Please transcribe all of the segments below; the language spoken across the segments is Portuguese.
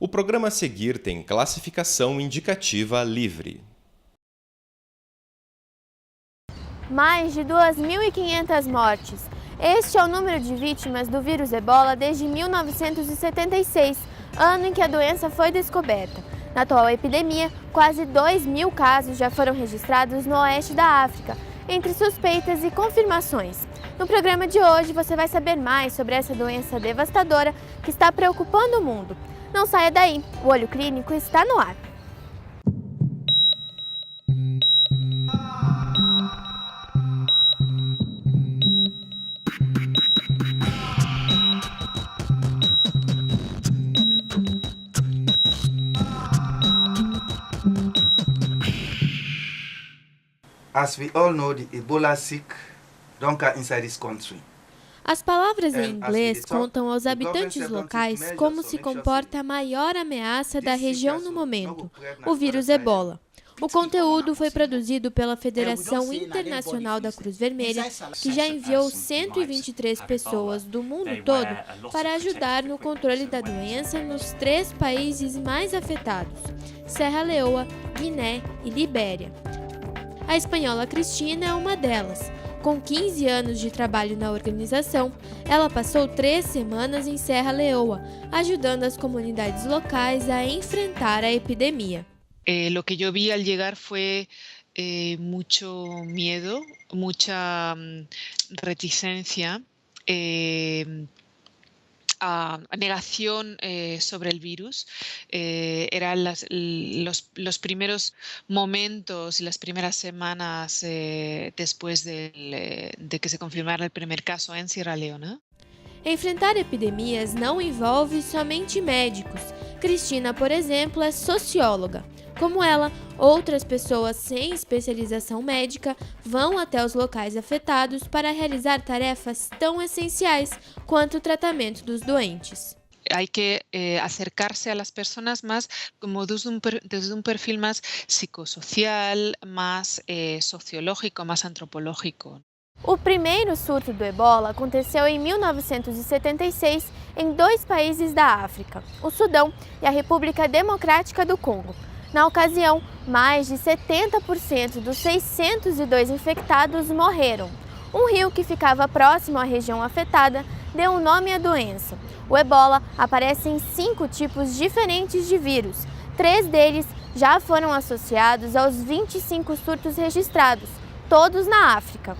O programa a seguir tem classificação indicativa livre. Mais de 2.500 mortes. Este é o número de vítimas do vírus Ebola desde 1976, ano em que a doença foi descoberta. Na atual epidemia, quase 2.000 casos já foram registrados no oeste da África, entre suspeitas e confirmações. No programa de hoje você vai saber mais sobre essa doença devastadora que está preocupando o mundo. Não saia daí, o Olho Clínico está no ar. As we all know, the Ebola sick don't come inside this country. As palavras em inglês contam aos habitantes locais como se comporta a maior ameaça da região no momento, o vírus Ebola. O conteúdo foi produzido pela Federação Internacional da Cruz Vermelha, que já enviou 123 pessoas do mundo todo para ajudar no controle da doença nos 3 países mais afetados, Serra Leoa, Guiné e Libéria. A espanhola Cristina é uma delas. Com 15 anos de trabalho na organização, ela passou 3 semanas em Serra Leoa, ajudando as comunidades locais a enfrentar a epidemia. Lo que yo vi al llegar fue mucho miedo, mucha reticencia, a negación sobre el virus. Eran los primeros momentos y las primeras semanas después de que se confirmara el primer caso en Sierra Leona. Enfrentar epidemias não envolve somente médicos. Cristina, por exemplo, é socióloga. Como ela, outras pessoas sem especialização médica vão até os locais afetados para realizar tarefas tão essenciais quanto o tratamento dos doentes. Hay que acercarse a las personas más como desde un perfil más psicosocial, más sociológico, más antropológico. O primeiro surto do Ebola aconteceu em 1976 em 2 países da África, o Sudão e a República Democrática do Congo. Na ocasião, mais de 70% dos 602 infectados morreram. Um rio que ficava próximo à região afetada deu um nome à doença. O Ebola aparece em 5 tipos diferentes de vírus. 3 deles já foram associados aos 25 surtos registrados, todos na África.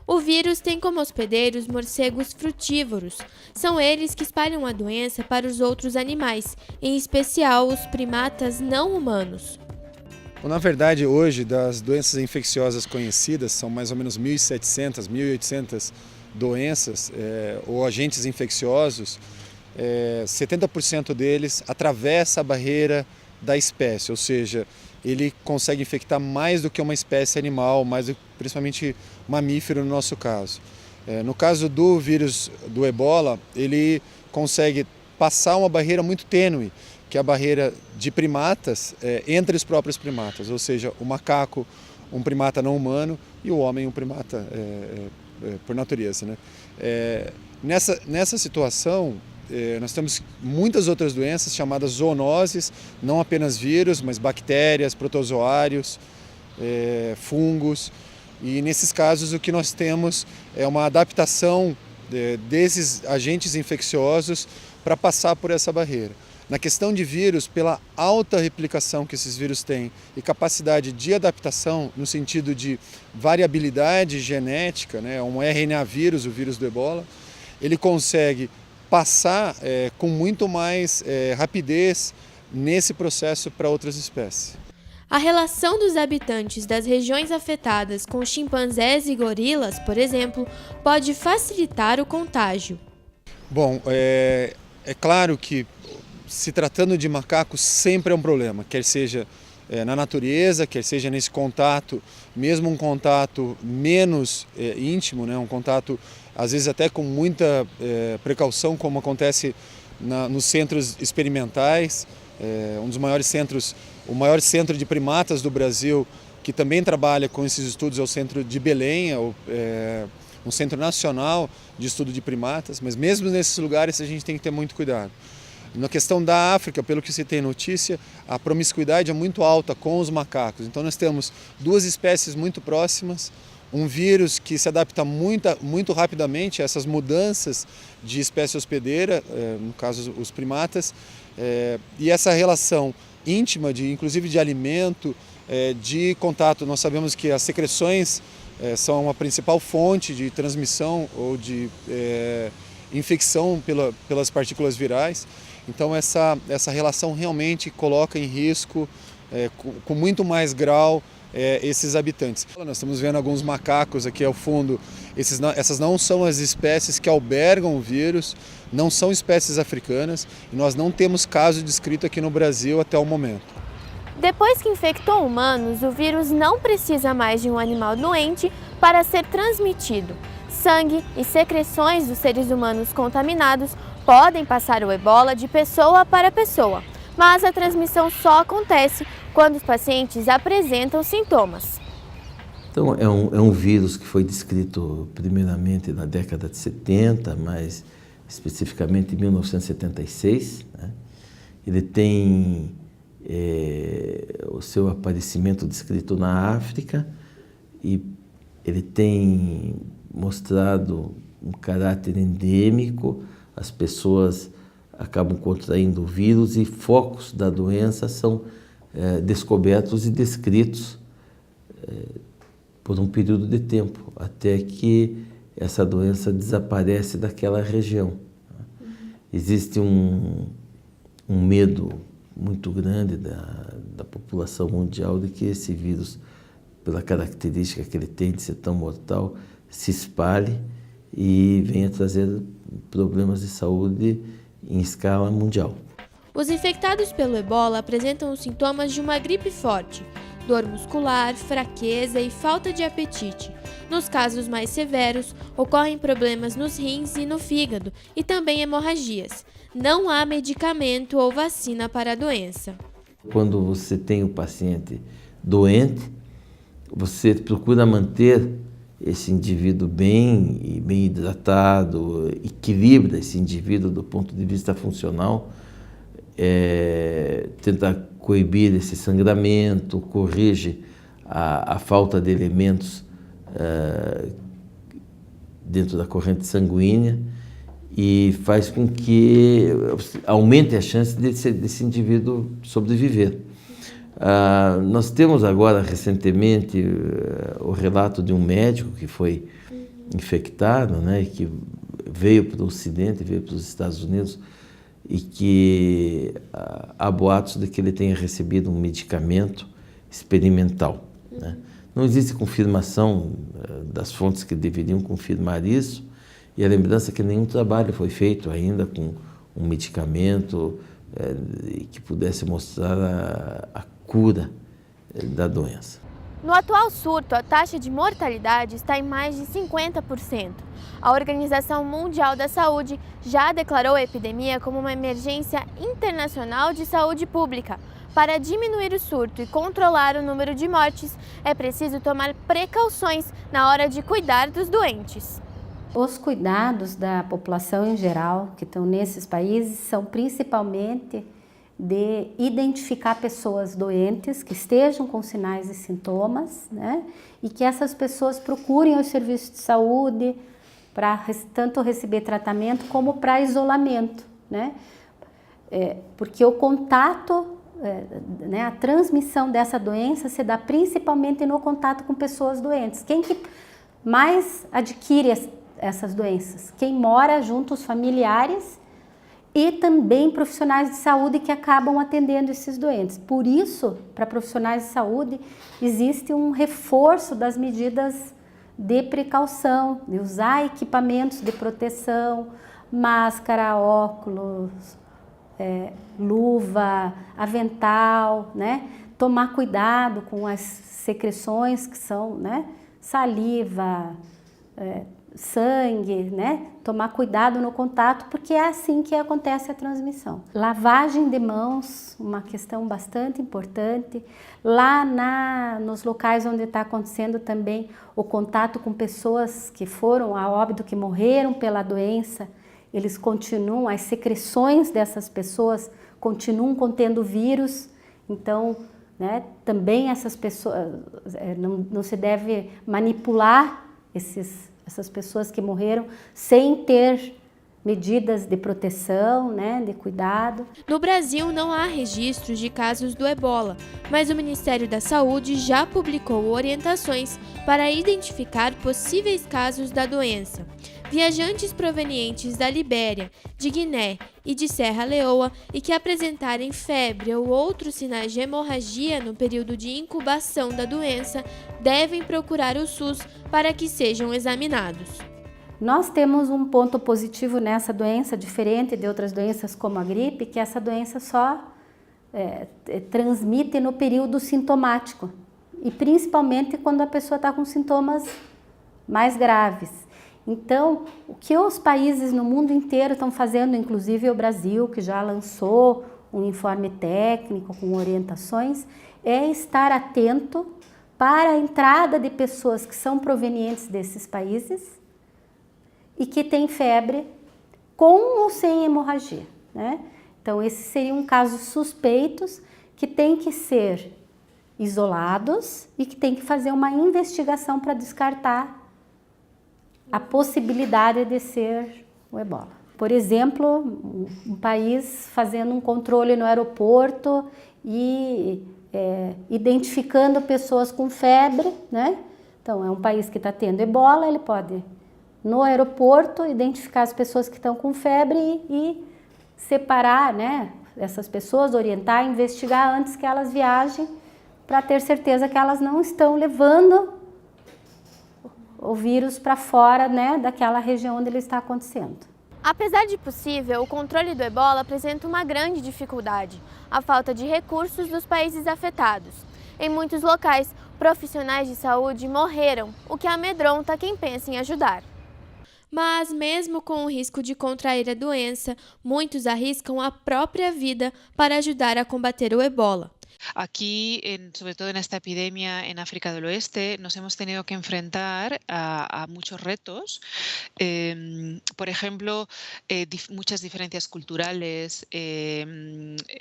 O vírus tem como hospedeiros morcegos frutívoros. São eles que espalham a doença para os outros animais, em especial os primatas não humanos. Na verdade, hoje, das doenças infecciosas conhecidas, são mais ou menos 1.700, 1.800 doenças ou agentes infecciosos. 70% deles atravessa a barreira da espécie, ou seja, ele consegue infectar mais do que uma espécie animal, principalmente mamífero no nosso caso. No caso do vírus do Ebola, ele consegue passar uma barreira muito tênue, que é a barreira de primatas entre os próprios primatas, ou seja, o macaco, um primata não humano, e o homem, um primata por natureza, né? Nessa situação, nós temos muitas outras doenças chamadas zoonoses, não apenas vírus, mas bactérias, protozoários, fungos. E nesses casos o que nós temos é uma adaptação desses agentes infecciosos para passar por essa barreira. Na questão de vírus, pela alta replicação que esses vírus têm e capacidade de adaptação no sentido de variabilidade genética, né, um RNA vírus, o vírus do Ebola, ele consegue passar com muito mais rapidez nesse processo para outras espécies. A relação dos habitantes das regiões afetadas com chimpanzés e gorilas, por exemplo, pode facilitar o contágio. Bom, é claro que se tratando de macacos sempre é um problema, quer seja na natureza, quer seja nesse contato, mesmo um contato menos íntimo, né, um contato às vezes até com muita precaução, como acontece nos centros experimentais, um dos maiores centros, o maior centro de primatas do Brasil, que também trabalha com esses estudos, é o centro de Belém, um centro nacional de estudo de primatas, mas mesmo nesses lugares a gente tem que ter muito cuidado. Na questão da África, pelo que se tem notícia, a promiscuidade é muito alta com os macacos. Então nós temos duas espécies muito próximas, um vírus que se adapta muito rapidamente a essas mudanças de espécie hospedeira, no caso os primatas, e essa relação íntima, inclusive de alimento, de contato. Nós sabemos que as secreções são a principal fonte de transmissão ou de infecção pelas partículas virais. Então essa relação realmente coloca em risco, com muito mais grau, esses habitantes. Nós estamos vendo alguns macacos aqui ao fundo. Essas não são as espécies que albergam o vírus, não são espécies africanas, e nós não temos caso descrito aqui no Brasil até o momento. Depois que infectou humanos, o vírus não precisa mais de um animal doente para ser transmitido. Sangue e secreções dos seres humanos contaminados podem passar o ebola de pessoa para pessoa, mas a transmissão só acontece quando os pacientes apresentam sintomas. Então, é um vírus que foi descrito primeiramente na década de 70, mais especificamente em 1976. Né? Ele tem o seu aparecimento descrito na África e ele tem mostrado um caráter endêmico. As pessoas acabam contraindo o vírus e focos da doença são descobertos e descritos por um período de tempo, até que essa doença desaparece daquela região. Existe um medo muito grande da população mundial de que esse vírus, pela característica que ele tem de ser tão mortal, se espalhe e venha trazer problemas de saúde em escala mundial. Os infectados pelo ebola apresentam os sintomas de uma gripe forte, dor muscular, fraqueza e falta de apetite. Nos casos mais severos, ocorrem problemas nos rins e no fígado e também hemorragias. Não há medicamento ou vacina para a doença. Quando você tem o paciente doente, você procura manter esse indivíduo bem hidratado, equilibra esse indivíduo do ponto de vista funcional, tenta coibir esse sangramento, corrige a falta de elementos dentro da corrente sanguínea e faz com que aumente a chance desse indivíduo sobreviver. Nós temos agora, recentemente, o relato de um médico que foi infectado, né, que veio para o Ocidente, veio para os Estados Unidos, e que há boatos de que ele tenha recebido um medicamento experimental. Né? Não existe confirmação das fontes que deveriam confirmar isso, e a lembrança é que nenhum trabalho foi feito ainda com um medicamento que pudesse mostrar a cura da doença. No atual surto, a taxa de mortalidade está em mais de 50%. A Organização Mundial da Saúde já declarou a epidemia como uma emergência internacional de saúde pública. Para diminuir o surto e controlar o número de mortes, é preciso tomar precauções na hora de cuidar dos doentes. Os cuidados da população em geral que estão nesses países são principalmente de identificar pessoas doentes que estejam com sinais e sintomas, né? E que essas pessoas procurem os serviços de saúde para tanto receber tratamento como para isolamento, né? Porque o contato, né, a transmissão dessa doença se dá principalmente no contato com pessoas doentes. Quem que mais adquire essas doenças? Quem mora junto aos familiares e também profissionais de saúde que acabam atendendo esses doentes. Por isso, para profissionais de saúde, existe um reforço das medidas de precaução, de usar equipamentos de proteção, máscara, óculos, luva, avental, né? Tomar cuidado com as secreções que são, né? Saliva, sangue, né? Tomar cuidado no contato, porque é assim que acontece a transmissão. Lavagem de mãos, uma questão bastante importante. Lá nos locais onde está acontecendo também o contato com pessoas que foram a óbito, que morreram pela doença, eles continuam, as secreções dessas pessoas continuam contendo vírus, então, né, também essas pessoas, não se deve manipular essas pessoas que morreram sem ter medidas de proteção, né, de cuidado. No Brasil não há registros de casos do ebola, mas o Ministério da Saúde já publicou orientações para identificar possíveis casos da doença. Viajantes provenientes da Libéria, de Guiné e de Serra Leoa e que apresentarem febre ou outros sinais de hemorragia no período de incubação da doença devem procurar o SUS para que sejam examinados. Nós temos um ponto positivo nessa doença, diferente de outras doenças como a gripe, que essa doença só transmite no período sintomático e principalmente quando a pessoa está com sintomas mais graves. Então, o que os países no mundo inteiro estão fazendo, inclusive o Brasil, que já lançou um informe técnico com orientações, é estar atento para a entrada de pessoas que são provenientes desses países e que têm febre com ou sem hemorragia, né? Então, esses seriam casos suspeitos que têm que ser isolados e que tem que fazer uma investigação para descartar a possibilidade de ser o ebola. Por exemplo, um país fazendo um controle no aeroporto e identificando pessoas com febre, né? Então, é um país que está tendo ebola, ele pode, no aeroporto, identificar as pessoas que estão com febre e separar, né, essas pessoas, orientar, investigar antes que elas viajem, para ter certeza que elas não estão levando o vírus para fora, né, daquela região onde ele está acontecendo. Apesar de possível, o controle do ebola apresenta uma grande dificuldade: a falta de recursos dos países afetados. Em muitos locais, profissionais de saúde morreram, o que amedronta quem pensa em ajudar. Mas, mesmo com o risco de contrair a doença, muitos arriscam a própria vida para ajudar a combater o ebola. Aquí, sobre todo en esta epidemia en África del Oeste, nos hemos tenido que enfrentar a muchos retos. Por ejemplo, muchas diferencias culturales,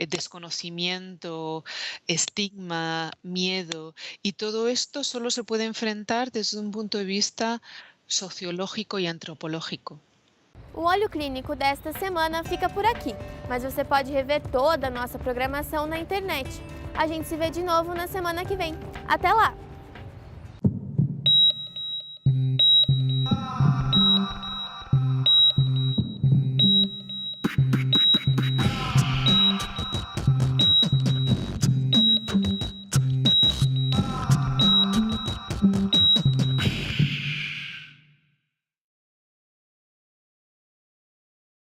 desconocimiento, estigma, miedo. Y todo esto solo se puede enfrentar desde un punto de vista sociológico e antropológico. O Olho Clínico desta semana fica por aqui, mas você pode rever toda a nossa programação na internet. A gente se vê de novo na semana que vem. Até lá!